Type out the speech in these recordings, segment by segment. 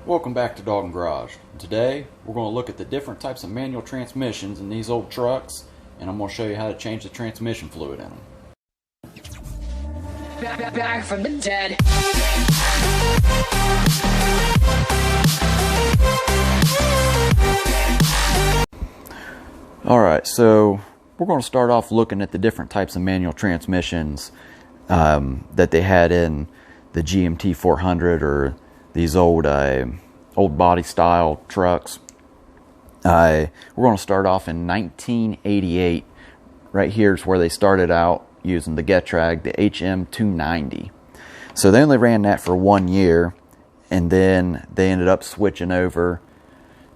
Welcome back to Dog and Garage. Today we're going to look at the different types of manual transmissions in these old trucks, and I'm going to show you how to change the transmission fluid in them. Back from the dead. Alright, so we're going to start off looking at the different types of manual transmissions that they had in the GMT400 or these old body style trucks. We're going to start off in 1988. Right here is where they started out using the Getrag, the HM290. So they only ran that for 1 year, and then they ended up switching over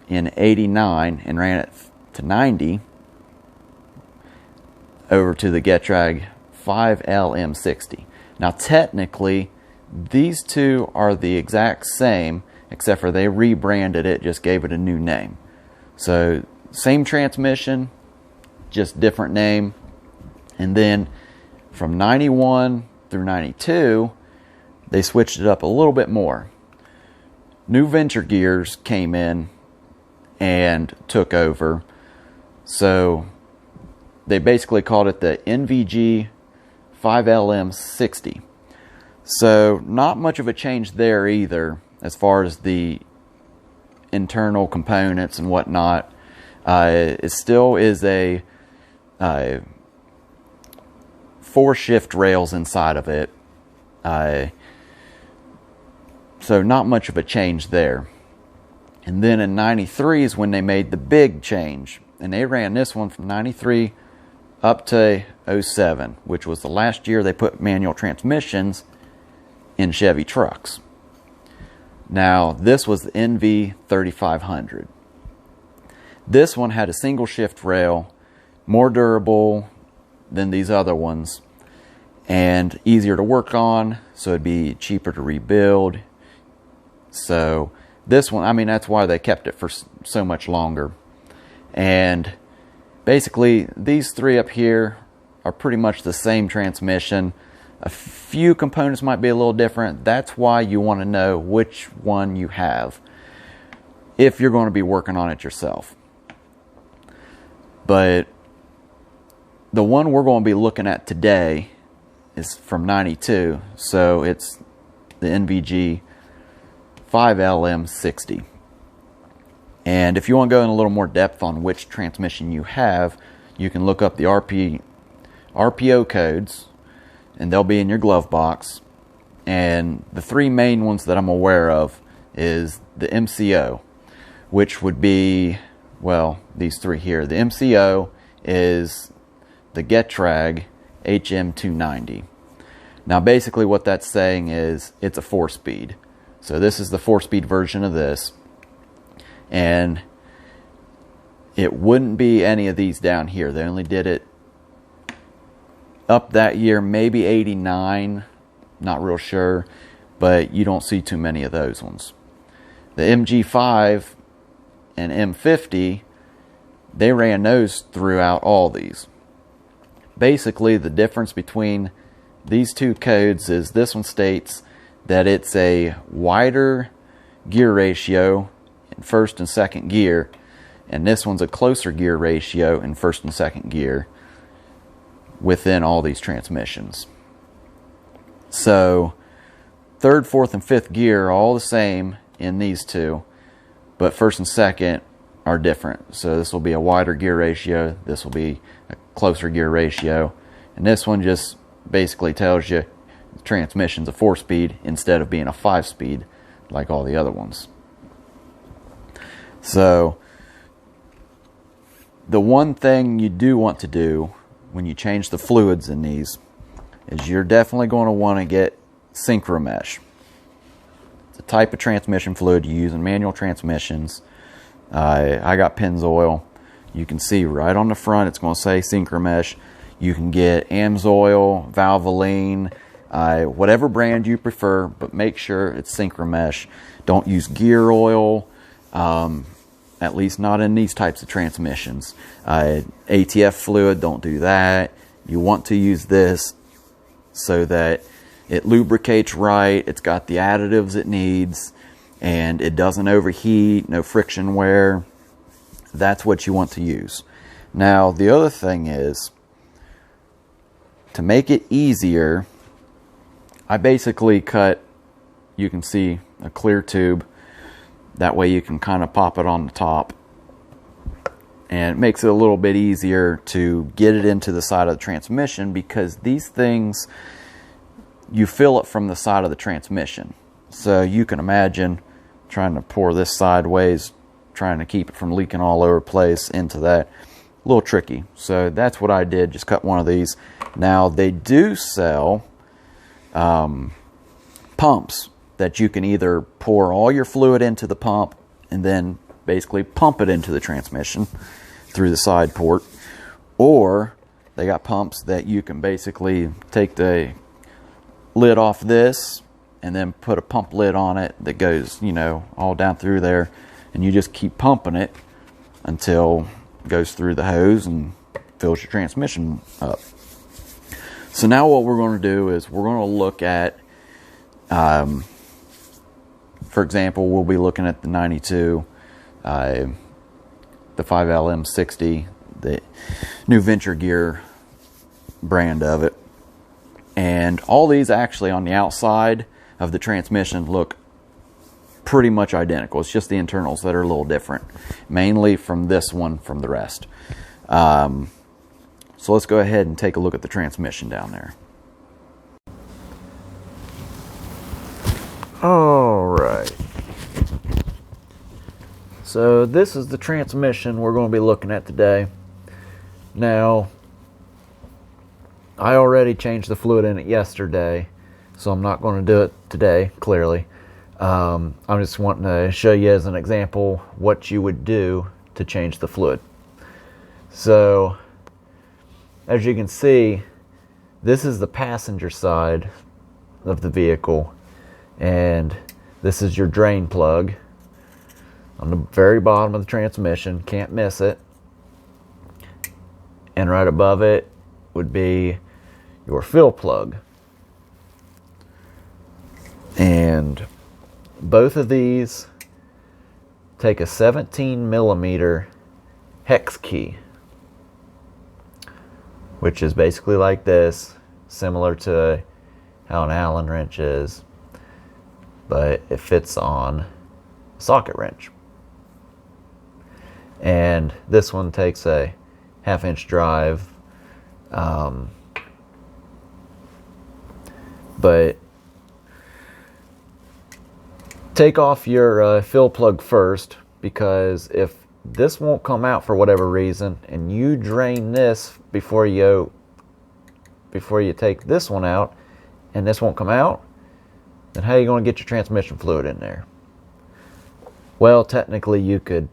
in 89 and ran it to 90 over to the Getrag 5LM60. Now technically these two are the exact same, except for they rebranded it, just gave it a new name. So same transmission, just different name. And then from 91 through 92 they switched it up a little bit more. New venture gears came in and took over, so they basically called it the NVG 5LM60. So not much of a change there either as far as the internal components and whatnot. It still is a 4-shift rails inside of it. So not much of a change there. And then in 93 is when they made the big change, and they ran this one from 93 up to 07, which was the last year they put manual transmissions in Chevy trucks. Now this was the NV3500. This one had a single shift rail, more durable than these other ones, and easier to work on, so it'd be cheaper to rebuild. So this one, I mean, that's why they kept it for so much longer. And basically these three up here are pretty much the same transmission. A few components might be a little different. That's why you want to know which one you have if you're going to be working on it yourself. But the one we're going to be looking at today is from 92, so it's the NVG 5LM60. And if you want to go in a little more depth on which transmission you have, you can look up the RPO codes, and they'll be in your glove box. And the three main ones that I'm aware of is the MCO, which would be, well, these three here. The MCO is the Getrag HM290. Now basically what that's saying is it's a 4-speed. So this is the 4-speed version of this. And it wouldn't be any of these down here. They only did it up that year, maybe 89, not real sure, but you don't see too many of those ones. The MG5 and M50, they ran those throughout all these. Basically the difference between these two codes is this one states that it's a wider gear ratio in first and second gear, and this one's a closer gear ratio in first and second gear within all these transmissions. So third, fourth, and fifth gear are all the same in these two, but first and second are different. So this will be a wider gear ratio, this will be a closer gear ratio, and this one just basically tells you the transmission's a 4-speed instead of being a 5-speed like all the other ones. So the one thing you do want to do when you change the fluids in these is you're definitely going to want to get synchro mesh. It's a type of transmission fluid you use in manual transmissions. I got Panzoid. You can see right on the front it's going to say synchro mesh. You can get Panzoid, Valvoline, whatever brand you prefer, but make sure it's synchro mesh. Don't use gear oil, at least not in these types of transmissions. ATF fluid, don't do that. You want to use this so that it lubricates right, it's got the additives it needs, and it doesn't overheat, no friction wear. That's what you want to use. Now, the other thing is, to make it easier, I basically cut, you can see, a clear tube. That way you can kind of pop it on the top. And it makes it a little bit easier to get it into the side of the transmission, because these things, you fill it from the side of the transmission. So you can imagine trying to pour this sideways, trying to keep it from leaking all over the place into that. A little tricky. So that's what I did, just cut one of these. Now they do sell pumps that you can either pour all your fluid into the pump and then basically pump it into the transmission through the side port, or they got pumps that you can basically take the lid off this and then put a pump lid on it that goes, you know, all down through there, and you just keep pumping it until it goes through the hose and fills your transmission up. So now what we're going to do is we're going to look at, for example, we'll be looking at the 92, the 5LM60, the new Venture Gear brand of it. And all these actually on the outside of the transmission look pretty much identical. It's just the internals that are a little different, mainly from this one from the rest. So let's go ahead and take a look at the transmission down there. Alright. So this is the transmission we're going to be looking at today. Now, I already changed the fluid in it yesterday, so I'm not going to do it today, clearly. I'm just wanting to show you as an example what you would do to change the fluid. So, as you can see, this is the passenger side of the vehicle, and this is your drain plug on the very bottom of the transmission. Can't miss it. And right above it would be your fill plug. And both of these take a 17 millimeter hex key, which is basically like this, similar to how an Allen wrench is, but it fits on a socket wrench. And this one takes a 1/2 inch drive, but take off your fill plug first, because if this won't come out for whatever reason and you drain this before you take this one out and this won't come out, then how are you going to get your transmission fluid in there? Well, technically you could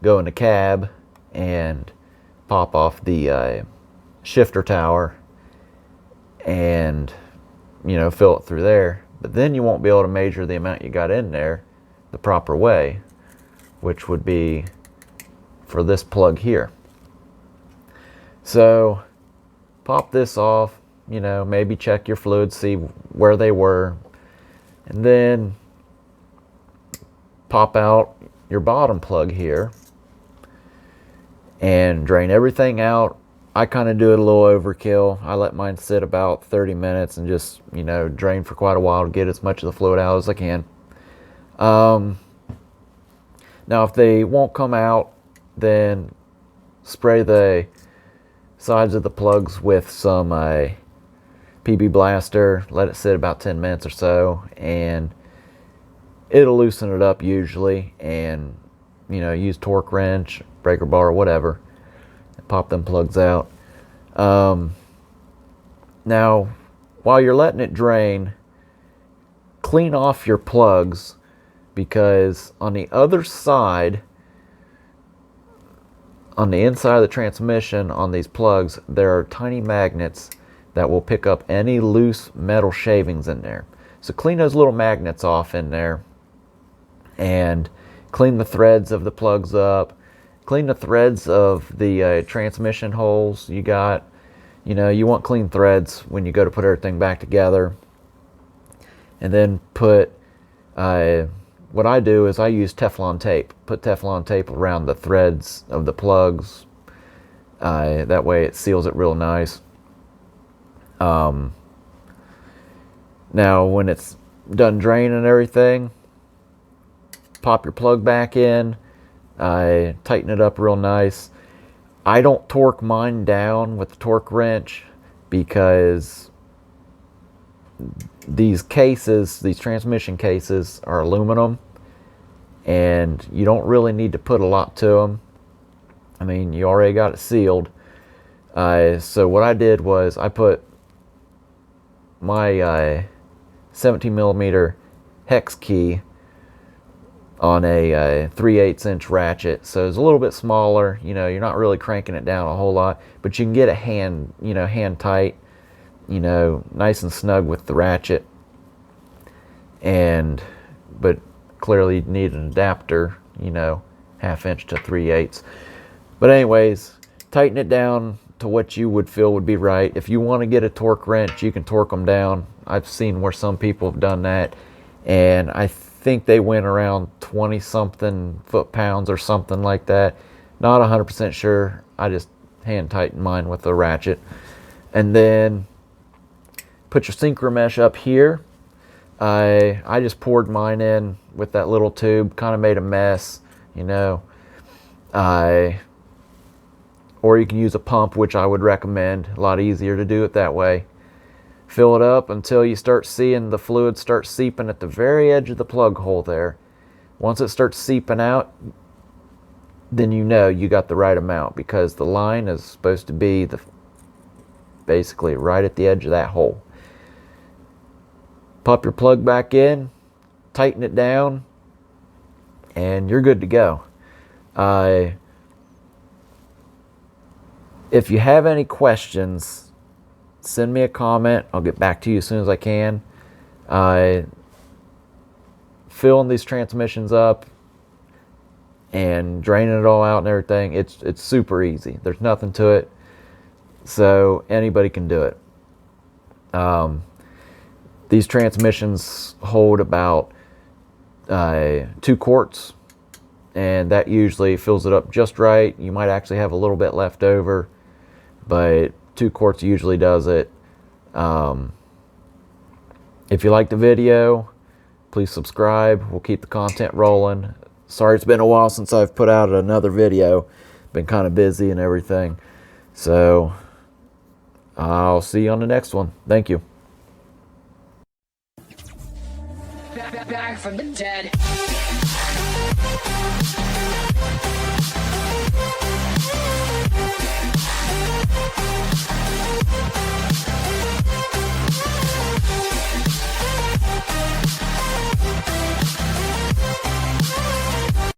go in the cab and pop off the shifter tower and, you know, fill it through there. But then you won't be able to measure the amount you got in there the proper way, which would be for this plug here. So pop this off, you know, maybe check your fluids, see where they were, and then pop out your bottom plug here and drain everything out. I kind of do it a little overkill. I let mine sit about 30 minutes and just, you know, drain for quite a while to get as much of the fluid out as I can. Now, if they won't come out, then spray the sides of the plugs with some PB Blaster. Let it sit about 10 minutes or so, and it'll loosen it up usually. And, you know, use torque wrench, breaker bar, whatever, and pop them plugs out. Now, while you're letting it drain, clean off your plugs, because on the other side, on the inside of the transmission, on these plugs, there are tiny magnets that will pick up any loose metal shavings in there. So clean those little magnets off in there, and clean the threads of the plugs up. Clean the threads of the transmission holes you got. You know, you want clean threads when you go to put everything back together. And then put, you what I do is I use Teflon tape. Put Teflon tape around the threads of the plugs. That way it seals it real nice. Now when it's done draining and everything, pop your plug back in. Tighten it up real nice. I don't torque mine down with the torque wrench because these cases, these transmission cases, are aluminum, and you don't really need to put a lot to them. I mean, you already got it sealed. So what I did was I put my 17 millimeter hex key on a 3/8 inch ratchet, so it's a little bit smaller. You know, you're not really cranking it down a whole lot, but you can get a hand tight, nice and snug with the ratchet. But clearly you need an adapter, 1/2 inch to 3/8. But anyways, tighten it down to what you would feel would be right. If you want to get a torque wrench, you can torque them down. I've seen where some people have done that, and I think they went around 20 something foot-pounds or something like that. Not 100% sure. I just hand tighten mine with the ratchet. And then put your synchro mesh up here. I just poured mine in with that little tube, kind of made a mess, or you can use a pump, which I would recommend. A lot easier to do it that way. Fill it up until you start seeing the fluid start seeping at the very edge of the plug hole there. Once it starts seeping out, then you know you got the right amount, because the line is supposed to be basically right at the edge of that hole. Pop your plug back in, tighten it down, and you're good to go. If you have any questions, send me a comment. I'll get back to you as soon as I can. Filling these transmissions up and draining it all out and everything, it's super easy. There's nothing to it, so anybody can do it. These transmissions hold about 2 quarts, and that usually fills it up just right. You might actually have a little bit left over, but 2 quarts usually does it. If you like the video, please subscribe. We'll keep the content rolling. Sorry it's been a while since I've put out another video. Been kind of busy and everything. So I'll see you on the next one. Thank you. Back from the dead.